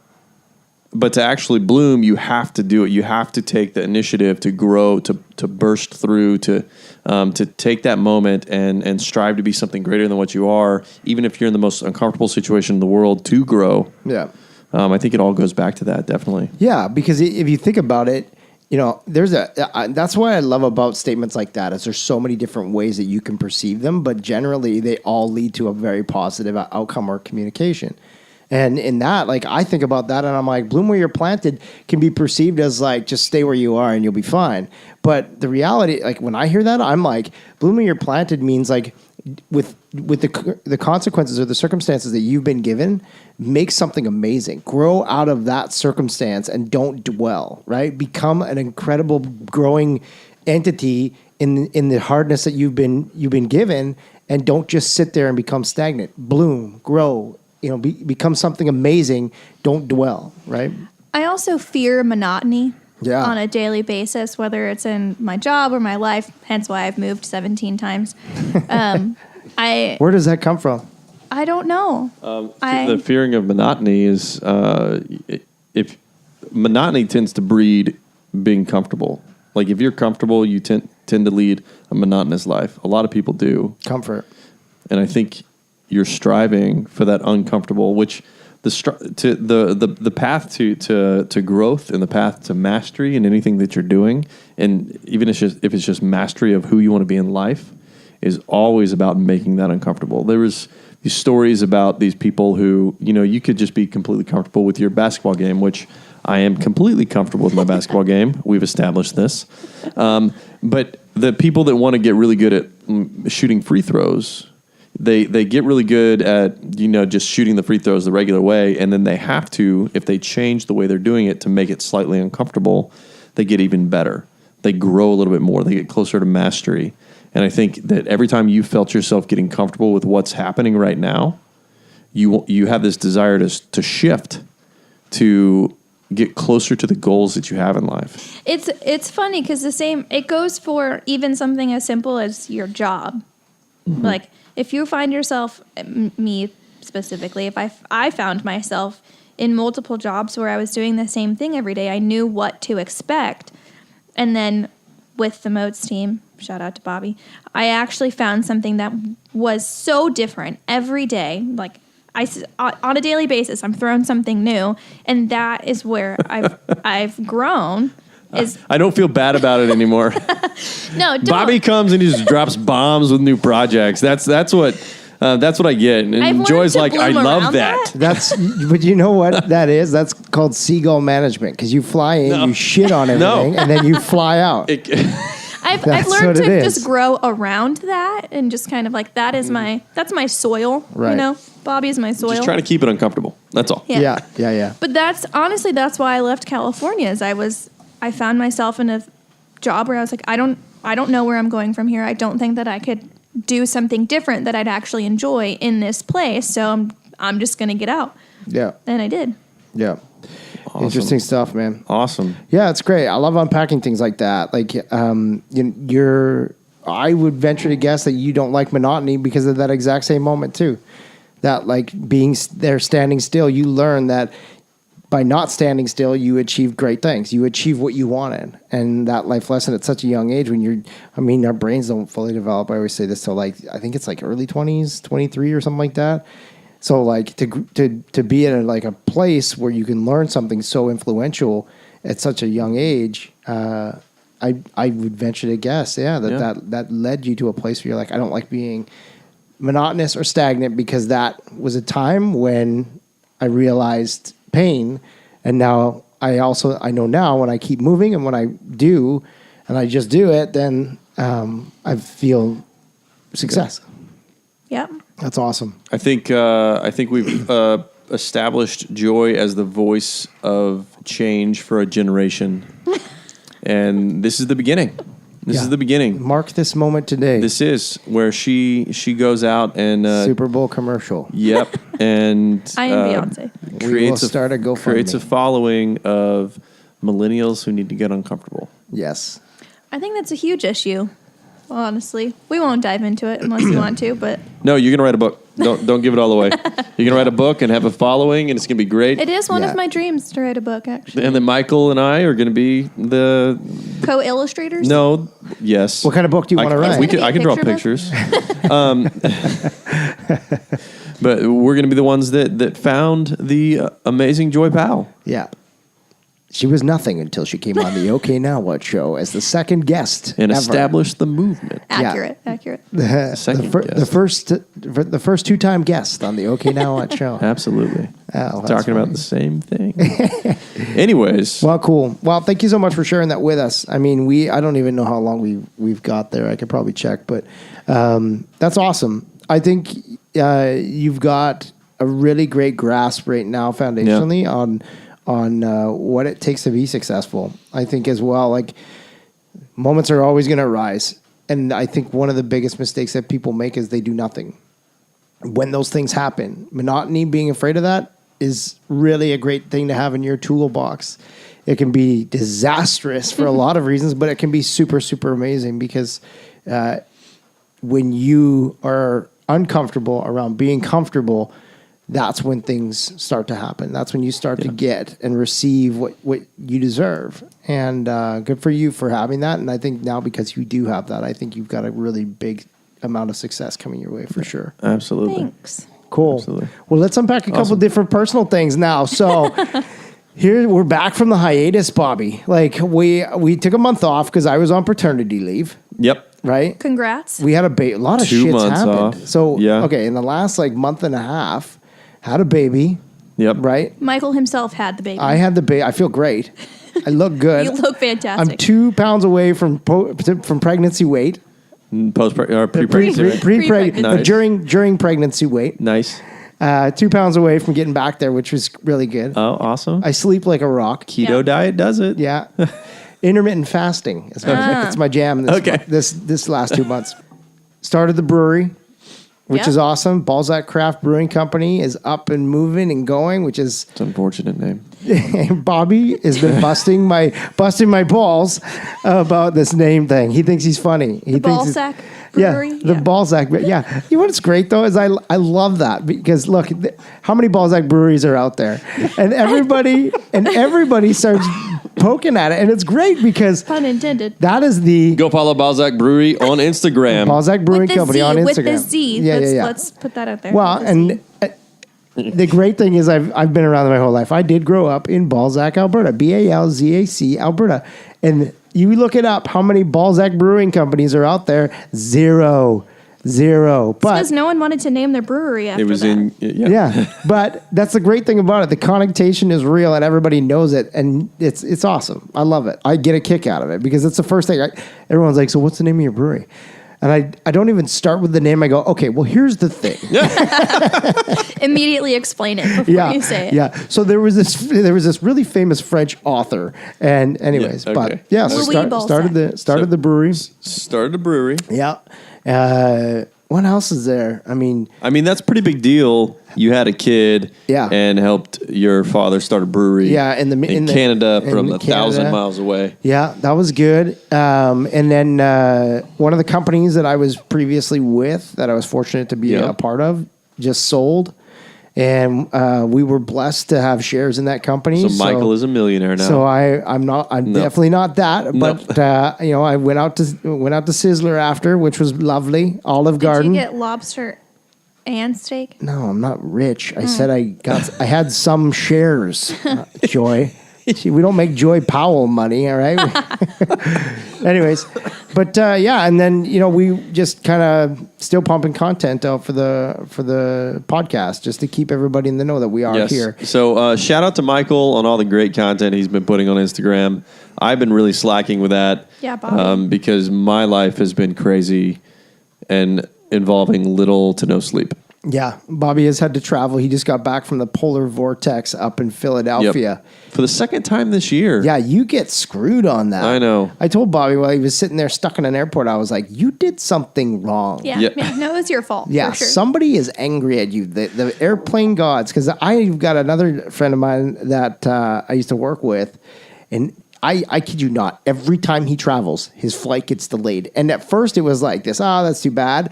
But to actually bloom, you have to do it. You have to take the initiative to grow, to burst through, to take that moment and strive to be something greater than what you are, even if you're in the most uncomfortable situation in the world, to grow. Yeah. I think it all goes back to that, definitely. Yeah, because if you think about it, that's what I love about statements like that is there's so many different ways that you can perceive them, but generally they all lead to a very positive outcome or communication. And in that, like, I think about that and I'm like, bloom where you're planted can be perceived as like, just stay where you are and you'll be fine. But the reality, like when I hear that, I'm like, bloom where you're planted means like with the consequences or the circumstances that you've been given, make something amazing. Grow out of that circumstance and don't dwell, right? Become an incredible growing entity in the hardness that you've been given, and don't just sit there and become stagnant. Bloom, grow, become something amazing. Don't dwell, right? I also fear monotony. Yeah. On a daily basis, whether it's in my job or my life, hence why I've moved 17 times. Where does that come from? I don't know. The fearing of monotony is if monotony tends to breed being comfortable. Like if you're comfortable, you tend to lead a monotonous life. A lot of people do. Comfort. And I think you're striving for that uncomfortable, which the path to growth and the path to mastery in anything that you're doing, and even if it's just mastery of who you want to be in life, is always about making that uncomfortable. There was these stories about these people who, you could just be completely comfortable with your basketball game, which I am completely comfortable with my basketball game. We've established this. But the people that want to get really good at shooting free throws, they get really good at, just shooting the free throws the regular way, and then they have to, if they change the way they're doing it to make it slightly uncomfortable, they get even better. They grow a little bit more. They get closer to mastery. And I think that every time you felt yourself getting comfortable with what's happening right now, you have this desire to shift, to get closer to the goals that you have in life. It's funny because it goes for even something as simple as your job. Mm-hmm. Like if you find yourself, me specifically, if I found myself in multiple jobs where I was doing the same thing every day, I knew what to expect. And then with the Moats team, shout out to Bobby, I actually found something that was so different every day. Like on a daily basis, I'm throwing something new, and that is where I've grown. I don't feel bad about it anymore. No, don't. Bobby comes and he just drops bombs with new projects. That's what I get. I've And learned Joy's to like, I bloom love around that. But you know what that is? That's called seagull management, because you fly in, you shit on everything, and then you fly out. I've That's learned what it to is. just grow around that and just kind of like that's my soil. Right. You know, Bobby's my soil. Just trying to keep it uncomfortable. That's all. Yeah. Yeah. But that's why I left California. I found myself in a job where I was like, I don't know where I'm going from here. I don't think that I could do something different that I'd actually enjoy in this place. So I'm just gonna get out. Yeah. And I did. Yeah. Awesome. Interesting stuff, man. Awesome. Yeah, it's great. I love unpacking things like that. Like, I would venture to guess that you don't like monotony because of that exact same moment too. That like being there, standing still, you learn that by not standing still, you achieve great things. You achieve what you wanted. And that life lesson at such a young age when our brains don't fully develop. I always say this till I think it's like early 20s, 23 or something like that. So like to be in a place where you can learn something so influential at such a young age, I would venture to guess, that led you to a place where you're like, I don't like being monotonous or stagnant, because that was a time when I realized pain, and now I know now when I keep moving and when I do, and I just do it, then I feel success. Yep. That's awesome. I think we've established Joy as the voice of change for a generation, and this is the beginning. This is the beginning. Mark this moment today. This is where she goes out and Super Bowl commercial. Yep, and I am Beyonce. We will start a GoFundMe. Creates a following of millennials who need to get uncomfortable. Yes. I think that's a huge issue. Honestly, we won't dive into it unless you want to, but No, you're gonna write a book. Don't give it all away. You're gonna write a book and have a following, and it's gonna be great. it is one Yeah. of my dreams to write a book, actually. And then Michael and I are gonna be the Co-illustrators? yes. What kind of book do you want to write? I can draw Picture book? pictures. But we're gonna be the ones that found the amazing Joy Powell. Yeah. She was nothing until she came on the OK Now What show as the second guest And ever. established the movement. Accurate. Second the first two-time guest on the OK Now What show. Absolutely. Oh, that's Talking about funny. the same thing. Anyways. Well, cool. Well, thank you so much for sharing that with us. I mean, I don't even know how long we've got there. I could probably check, but that's awesome. I think you've got a really great grasp right now, foundationally, on what it takes to be successful. I think as well, like moments are always going to arise. And I think one of the biggest mistakes that people make is they do nothing. When those things happen, monotony, being afraid of that is really a great thing to have in your toolbox. It can be disastrous for a lot of reasons, but it can be super, super amazing because when you are uncomfortable around being comfortable, that's when things start to happen. That's when you start to get and receive what you deserve. And good for you for having that. And I think now because you do have that, I think you've got a really big amount of success coming your way for sure. Absolutely. Thanks. Cool. Absolutely. Well, let's unpack a couple different personal things now. So here we're back from the hiatus, Bobby. Like we took a month off because I was on paternity leave. Yep. Right? Congrats. We had a lot of 2 shit's months happened. off. So Yeah. okay, in the last month and a half, had a baby. Yep. Right? Michael himself had the baby. I had the baby. I feel great. I look good. You look fantastic. I'm 2 pounds away from pregnancy weight. Pre-pregnancy. right? Pre-pregnancy. Nice. During pregnancy weight. Nice. 2 pounds away from getting back there, which was really good. Oh, awesome. I sleep like a rock. Keto Yeah. diet does it. Yeah. Intermittent fasting. It's my jam this last 2 months. Started the brewery, which Yeah. is awesome. Balzac Craft Brewing Company is up and moving and going, which is It's an unfortunate name. Bobby has been busting my balls about this name thing. He thinks he's funny. He thinks Balzac? Brewery. Yeah, the Balzac. Yeah, you know what's great though is I love that because look, how many Balzac breweries are out there, and everybody starts poking at it, and it's great because Pun intended. that is the Go follow Balzac Brewery on Instagram. Balzac Brewing With the Company Z, on Instagram. with the Z. Let's put that out there. Well, With the Z. and the great thing is I've been around my whole life. I did grow up in Balzac, Alberta, Balzac, Alberta, and you look it up. How many Balzac Brewing Companies are out there? Zero. But because no one wanted to name their brewery after It was that. in yeah, but that's the great thing about it. The connotation is real, and everybody knows it, and it's awesome. I love it. I get a kick out of it because it's the first thing. Everyone's like, "So what's the name of your brewery?" And I don't even start with the name. I go, "Okay, well, here's the thing." Immediately explain it before you say it. Yeah. So there was this really famous French author, and anyways, Yeah, okay. but yeah, so Louis Balzac. started the brewery. started a brewery. Yeah. What else is there? I mean, that's a pretty big deal. You had a kid, Yeah. and helped your father start a brewery. Yeah, in Canada in from Canada. 1,000 miles away. yeah, that was good. And then one of the companies that I was previously with, that I was fortunate to be Yeah. a part of, just sold, and we were blessed to have shares in that company. So Michael is a millionaire now. So I'm definitely not that, No. but I went out to Sizzler after, which was lovely. Olive Did Garden. you get lobster and steak? No, I'm not rich. I said I had some shares, Joy. See, we don't make Joy Powell money, all right? Anyways, but and then we just kind of still pumping content out for the podcast just to keep everybody in the know that we are here. So shout out to Michael on all the great content he's been putting on Instagram. I've been really slacking with that. Yeah, Bobby. because my life has been crazy and involving little to no sleep. Yeah, Bobby has had to travel. He just got back from the polar vortex up in Philadelphia. For the second time this year. Yeah, you get screwed on that. I know. I told Bobby while he was sitting there stuck in an airport, I was like, you did something wrong. Yeah. No, it was your fault. Yeah, for sure. somebody is angry at you. The airplane gods, because I've got another friend of mine that I used to work with, and I kid you not, every time he travels, his flight gets delayed. And at first it was like this, that's too bad.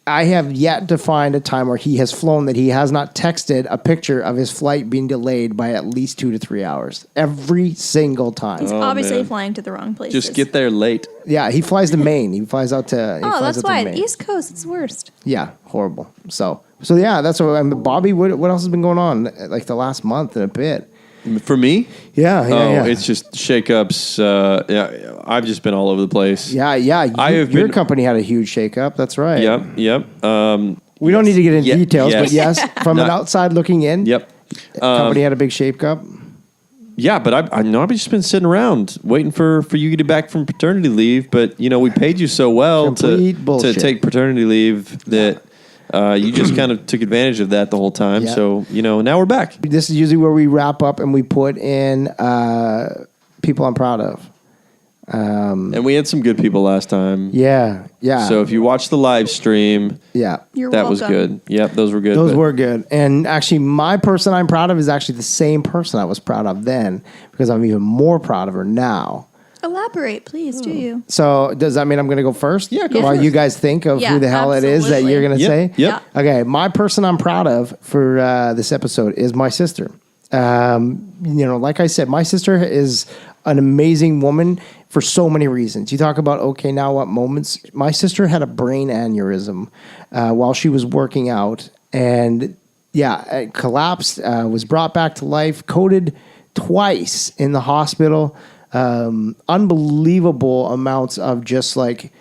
I have yet to find a time where he has flown that he has not texted a picture of his flight being delayed by at least 2 to 3 hours. Every single time. He's obviously man. flying to the wrong place. Just get there late. Yeah, he flies to Maine. He flies out to. That's why. Maine. East Coast, it's worst. Yeah, horrible. So yeah, that's what. Bobby, what else has been going on like the last month and a bit? For me? Yeah. It's just shakeups. I've just been all over the place. Yeah. Your company had a huge shakeup. That's right. Yep. We don't need to get into details, yes. but yes, from an outside looking in, Yep. company had a big shakeup. Yeah, but I've just been sitting around waiting for you to get back from paternity leave. But we paid you so well to bullshit. take paternity leave that you just kind of took advantage of that the whole time. Yeah. So now we're back. This is usually where we wrap up and we put in people I'm proud of. And we had some good people last time. Yeah. So if you watch the live stream, yeah, You're that welcome. was good. Yep, those were good. those were good. And actually, my person I'm proud of is actually the same person I was proud of then because I'm even more proud of her now. Elaborate, please, do you? So does that mean I'm going to go first? Yeah, go While first. you guys think of Yeah, who the hell it is that absolutely. you're going to Yep, say? yep. Okay, my person I'm proud of for this episode is my sister. Like I said, my sister is an amazing woman for so many reasons. You talk about, okay, now what moments? My sister had a brain aneurysm while she was working out. And it collapsed, was brought back to life, coded twice in the hospital. Unbelievable amounts of just like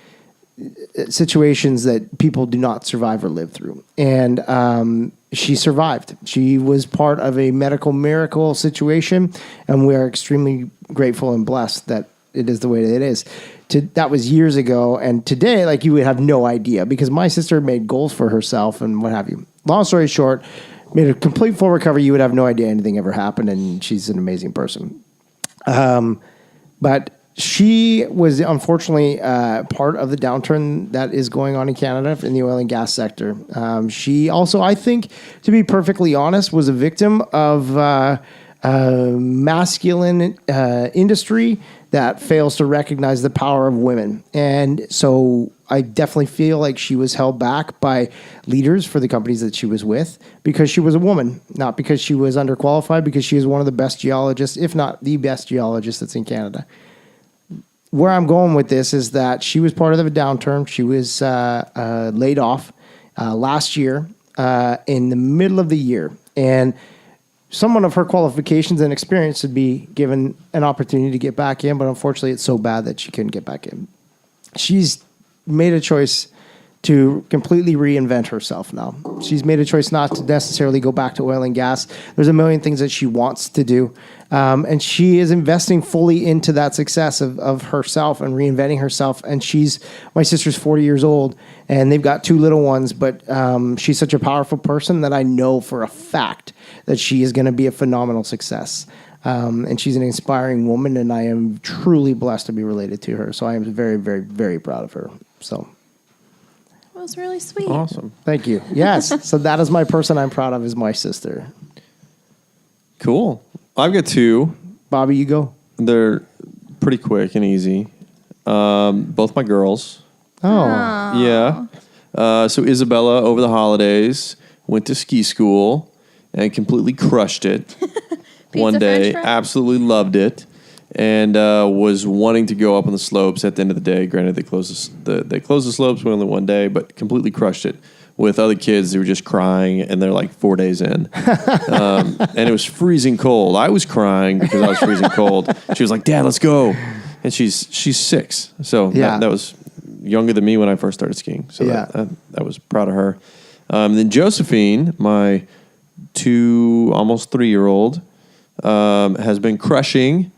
situations that people do not survive or live through. And she survived. She was part of a medical miracle situation, and we are extremely grateful and blessed that it is the way that it is. That was years ago, and today, like, you would have no idea because my sister made goals for herself and what have you. Long story short, made a complete full recovery. You would have no idea anything ever happened, and she's an amazing person. But she was unfortunately part of the downturn that is going on in Canada in the oil and gas sector. She also, I think, to be perfectly honest, was a victim of masculine industry that fails to recognize the power of women. And so I definitely feel like she was held back by leaders for the companies that she was with because she was a woman, not because she was underqualified, because she is one of the best geologists, if not the best geologist that's in Canada. Where I'm going with this is that she was part of the downturn. She was laid off last year in the middle of the year. And someone of her qualifications and experience would be given an opportunity to get back in, but unfortunately it's so bad that she couldn't get back in. She's made a choice to completely reinvent herself now. She's made a choice not to necessarily go back to oil and gas. There's a million things that she wants to do. And she is investing fully into that success of herself and reinventing herself. And my sister's 40 years old and they've got 2 little ones, but she's such a powerful person that I know for a fact that she is going to be a phenomenal success. And she's an inspiring woman, and I am truly blessed to be related to her. So I am very, very, very proud of her. So That was really sweet. Awesome. thank you. Yes. So that is my person I'm proud of, is my sister. Cool. I've got 2. Bobby, you go. They're pretty quick and easy. Both my girls. Oh, Yeah. So Isabella, over the holidays, went to ski school and completely crushed it. One day, French fry? absolutely loved it, and was wanting to go up on the slopes at the end of the day. Granted, they closed the slopes only one day, but completely crushed it. With other kids, they were just crying, and they're like 4 days in, and it was freezing cold. I was crying because I was freezing cold. She was like, "Dad, let's go," and she's 6, so Yeah. that was younger than me when I first started skiing. So Yeah. that was proud of her. Then Josephine, my 2, almost 3-year-old. Has been crushing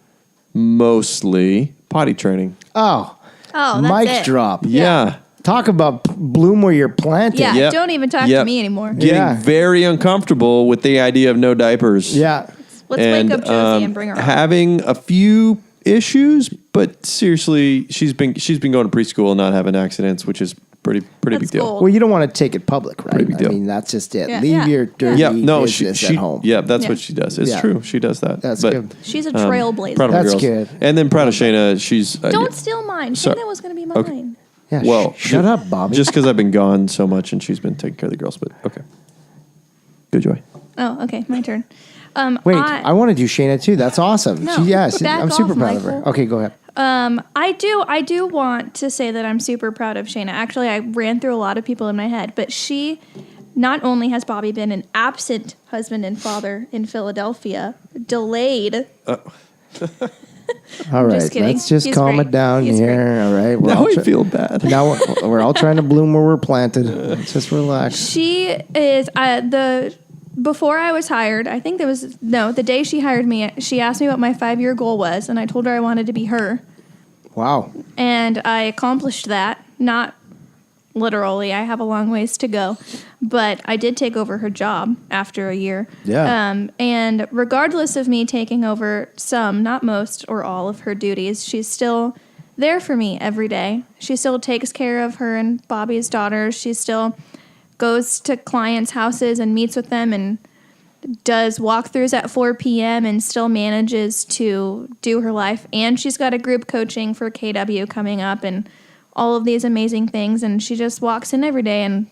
mostly potty training. oh, Oh, that's mic it. drop. Yeah. Talk about bloom where you're planted. Yeah, Yep. don't even talk to Yep. me anymore. Getting Yeah. very uncomfortable with the idea of no diapers. Yeah. Let's wake up Josie and bring her on. Having a few issues, but seriously, she's been going to preschool and not having accidents, which is pretty big That's deal. cool. Well, you don't want to take it public, right? Pretty big deal. I mean, that's just it. Yeah, Leave yeah, your dirty Yeah, no, business she at home. yeah, that's Yeah. what she does. It's Yeah. true, she does that. That's But, good. She's a trailblazer. Proud of my That's girls. good. And then proud of Shayna. She's Don't steal mine. Sorry. Shayna was going to be mine. Okay. Yeah, Well, shut up, Bobby. Just because I've been gone so much and she's been taking care of the girls, but okay. Good, Joy. Oh, okay, my turn. Wait, I want to do Shayna too. That's awesome. No, back I'm super off, proud of her. Michael. Okay, go ahead. I do want to say that I'm super proud of Shayna. Actually, I ran through a lot of people in my head, but she not only has Bobby been an absent husband and father in Philadelphia, delayed. All right, Just kidding. let's just He's calm great. it down He's here. great. All right. Now I feel bad. Now we're all trying to bloom where we're planted. Let's just relax. She is before I was hired. I think the day she hired me. She asked me what my 5-year goal was, and I told her I wanted to be her, Wow. and I accomplished that. Not literally, I have a long ways to go, but I did take over her job after a year. Yeah. And regardless of me taking over some, not most or all of her duties, she's still there for me every day. She still takes care of her and Bobby's daughters. She still goes to clients' houses and meets with them and does walkthroughs at 4 p.m. and still manages to do her life. And she's got a group coaching for KW coming up and all of these amazing things. And she just walks in every day and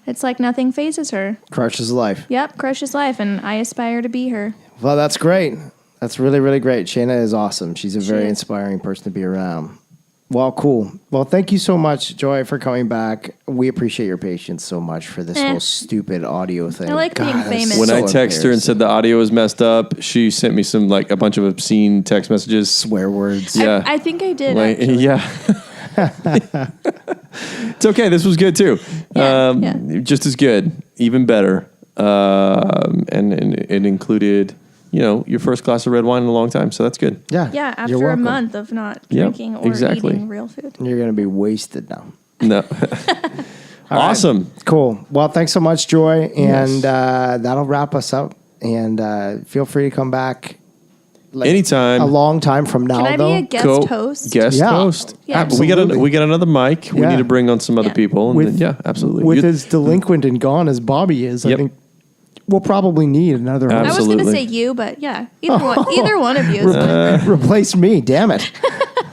it's like nothing phases her. Crushes life. Yep, crushes life. And I aspire to be her. Well, that's great. That's really, really great. Shayna is awesome. She's a very is. inspiring person to be around. Well, cool. Well, thank you so much, Joy, for coming back. We appreciate your patience so much for this whole stupid audio thing. I like being that's famous. When so I texted her and said the audio was messed up, she sent me some a bunch of obscene text messages. swear words. Yeah. I think I did. Like, actually. yeah. It's okay. This was good too. Yeah, Just as good, even better. And it included, your first glass of red wine in a long time. So that's good. Yeah. Yeah, You're after a welcome. month of not Yep, drinking or exactly. eating real food. You're going to be wasted now. No. Awesome. Cool. Well, thanks so much, Joy. And Yes. that'll wrap us up. And feel free to come back Anytime. a long time from now, Can I though. be a guest Go- host? Guest Yeah. host. Yeah. We got Absolutely. we got another mic. We Yeah. need to bring on some other Yeah. people. And With- then, yeah, absolutely. With You- as delinquent and gone as Bobby is, I Yep. think we'll probably need another host. I was going to Absolutely. say you, but yeah, either one of you is fine. Replace me, damn it.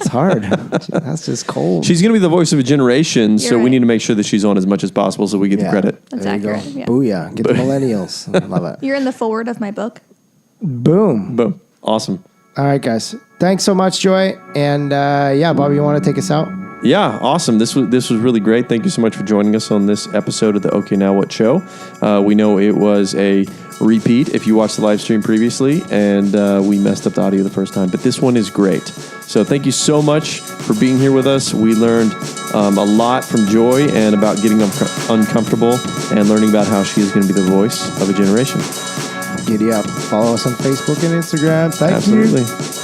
It's hard. That's just cold. She's going to be the voice of a generation, so You're we right. need to make sure that she's on as much as possible so we get the credit. That's there you go. accurate, yeah. Booyah. Get the millennials. Love it. You're in the forward of my book. Boom. Boom. Awesome. All right, guys. Thanks so much, Joy. And Bobby, you want to take us out? Yeah, awesome. This was really great. Thank you so much for joining us on this episode of the Okay Now What show. We know it was a repeat if you watched the live stream previously, and we messed up the audio the first time. But this one is great. So thank you so much for being here with us. We learned a lot from Joy and about getting uncomfortable and learning about how she is going to be the voice of a generation. Giddy up. Follow us on Facebook and Instagram. Thank you. Absolutely.